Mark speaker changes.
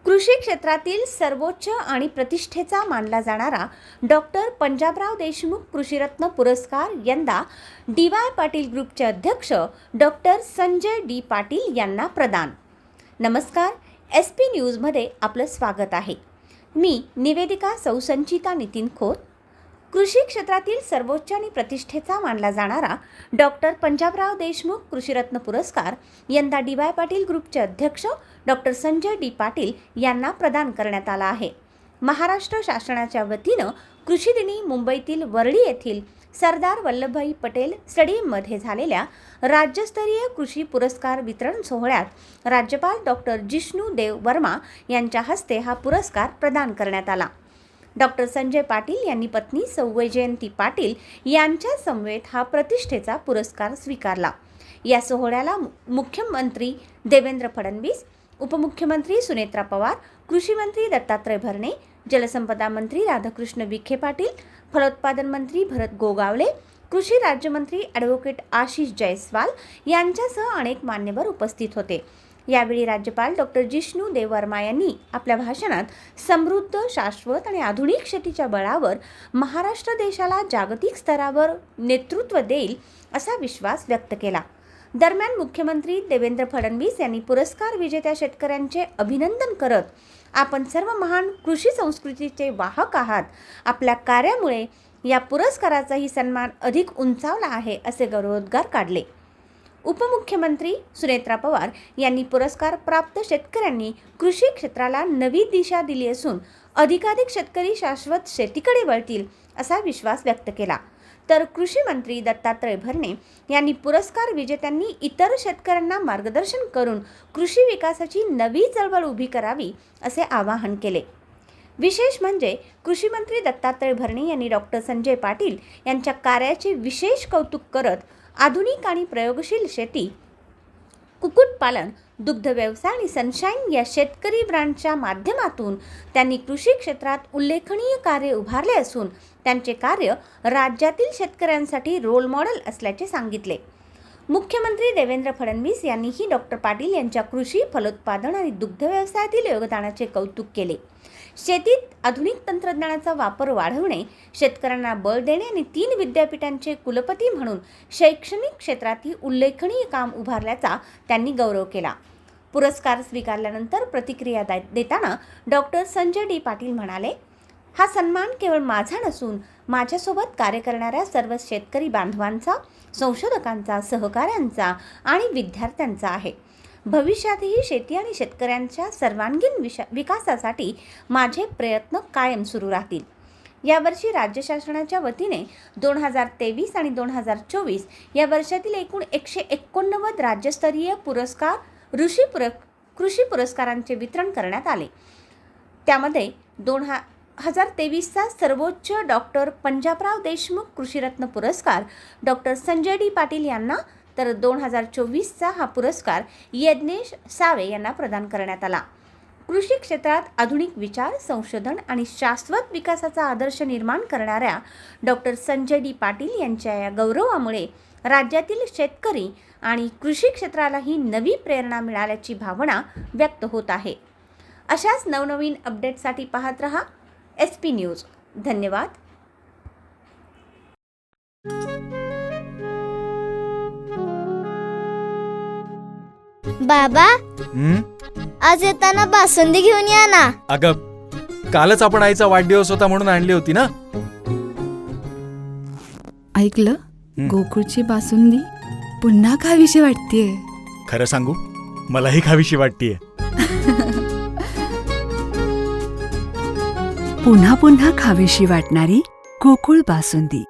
Speaker 1: कृषी क्षेत्रातील सर्वोच्च आणि प्रतिष्ठेचा मानला जाणारा डॉक्टर पंजाबराव देशमुख कृषीरत्न पुरस्कार यंदा डी.वाय. पाटील ग्रुपचे अध्यक्ष डॉक्टर संजय डी. पाटील यांना प्रदान. नमस्कार, SP न्यूजमध्ये आपलं स्वागत आहे. मी निवेदिका सौ संचिता नितीन खोत. कृषी क्षेत्रातील सर्वोच्च आणि प्रतिष्ठेचा मानला जाणारा डॉक्टर पंजाबराव देशमुख कृषीरत्न पुरस्कार यंदा डी.वाय. पाटील ग्रुपचे अध्यक्ष डॉक्टर संजय डी. पाटील यांना प्रदान करण्यात आला आहे. महाराष्ट्र शासनाच्या वतीनं कृषी दिनी मुंबईतील वर्डी येथील सरदार वल्लभभाई पटेल स्टेडियममध्ये झालेल्या राज्यस्तरीय कृषी पुरस्कार वितरण सोहळ्यात राज्यपाल डॉक्टर जिष्णू देव वर्मा यांच्या हस्ते हा पुरस्कार प्रदान करण्यात आला. डॉक्टर संजय पाटील यांनी पत्नी सौ वैजयंती पाटील यांच्या समवेत हा प्रतिष्ठेचा पुरस्कार स्वीकारला. या सोहळ्याला मुख्यमंत्री देवेंद्र फडणवीस, उपमुख्यमंत्री सुनेत्रा पवार, कृषी मंत्री दत्तात्रय भरणे, जलसंपदा मंत्री राधाकृष्ण विखे पाटील, फलोत्पादन मंत्री भरत गोगावले, कृषी राज्यमंत्री ॲडव्होकेट आशिष जयस्वाल यांच्यासह अनेक मान्यवर उपस्थित होते. यावेळी राज्यपाल डॉक्टर जिष्णू देव वर्मा यांनी आपल्या भाषणात समृद्ध, शाश्वत आणि आधुनिक शेतीच्या बळावर महाराष्ट्र देशाला जागतिक स्तरावर नेतृत्व देईल असा विश्वास व्यक्त केला. दरम्यान मुख्यमंत्री देवेंद्र फडणवीस यांनी पुरस्कार विजेत्या शेतकऱ्यांचे अभिनंदन करत, आपण सर्व महान कृषी संस्कृतीचे वाहक आहात. आपल्या कार्यामुळे या पुरस्काराचाही सन्मान अधिक उंचावला आहे असे गौरवोद्गार काढले. उपमुख्यमंत्री सुनेत्रा पवार यांनी पुरस्कार प्राप्त शेतकऱ्यांनी कृषी क्षेत्राला नवी दिशा दिली असून अधिकाधिक शेतकरी शाश्वत शेतीकडे वळतील असा विश्वास व्यक्त केला. तर कृषी मंत्री दत्तात्रय भरणे यांनी पुरस्कार विजेत्यांनी इतर शेतकऱ्यांना मार्गदर्शन करून कृषी विकासाची नवी चळवळ उभी करावी असे आवाहन केले. विशेष म्हणजे कृषी मंत्री दत्तात्रय भरणे यांनी डॉक्टर संजय पाटील यांच्या कार्याचे विशेष कौतुक करत आधुनिक आणि प्रयोगशील शेती, कुक्कुटपालन, दुग्ध व्यवसाय आणि सनशाईन या शेतकरी ब्रँडच्या माध्यमातून त्यांनी कृषी क्षेत्रात उल्लेखनीय कार्य उभारले असून त्यांचे कार्य राज्यातील शेतकऱ्यांसाठी रोल मॉडेल असल्याचे सांगितले. मुख्यमंत्री देवेंद्र फडणवीस यांनीही डॉक्टर पाटील यांच्या कृषी, फलोत्पादन आणि दुग्ध व्यवसायातील योगदानाचे कौतुक केले. शेतीत आधुनिक तंत्रज्ञानाचा वापर वाढवणे, शेतकऱ्यांना बळ देणे आणि 3 विद्यापीठांचे कुलपती म्हणून शैक्षणिक क्षेत्रातही उल्लेखनीय काम उभारल्याचा त्यांनी गौरव केला. पुरस्कार स्वीकारल्यानंतर प्रतिक्रिया देताना डॉक्टर संजय डी. पाटील म्हणाले, हा सन्मान केवळ माझा नसून माझ्यासोबत कार्य करणाऱ्या सर्व शेतकरी बांधवांचा, संशोधकांचा, सहकाऱ्यांचा आणि विद्यार्थ्यांचा आहे. भविष्यातही शेती आणि शेतकऱ्यांच्या सर्वांगीण विकासासाठी माझे प्रयत्न कायम सुरू राहतील. यावर्षी राज्य शासनाच्या वतीने 2023 आणि 2024 या वर्षातील एकूण 189 राज्यस्तरीय कृषी पुरस्कारांचे वितरण करण्यात आले. त्यामध्ये 2023चा सर्वोच्च डॉक्टर पंजाबराव देशमुख कृषीरत्न पुरस्कार डॉक्टर संजय डी. पाटील यांना, तर 2024चा हा पुरस्कार यज्ञेश सावे यांना प्रदान करण्यात आला. कृषी क्षेत्रात आधुनिक विचार, संशोधन आणि शाश्वत विकासाचा आदर्श निर्माण करणाऱ्या डॉक्टर संजय डी. पाटील यांच्या या गौरवामुळे राज्यातील शेतकरी आणि कृषी क्षेत्रालाही नवी प्रेरणा मिळाल्याची भावना व्यक्त होत आहे. अशाच नवनवीन अपडेटसाठी पाहत रहा SP न्यूज. धन्यवाद.
Speaker 2: बाबा, आज येताना बासुंदी घेऊन या ना.
Speaker 3: अगं, कालच आपण आईचा वाढदिवस होता म्हणून आणली होती ना.
Speaker 4: ऐकलं, गोकुळची बासुंदी पुन्हा खावीशी वाटतेय.
Speaker 3: खरं सांगू, मलाही खावीशी वाटतेय.
Speaker 4: पुन्हा पुन्हा खावीशी वाटणारी गोकुळ बासुंदी.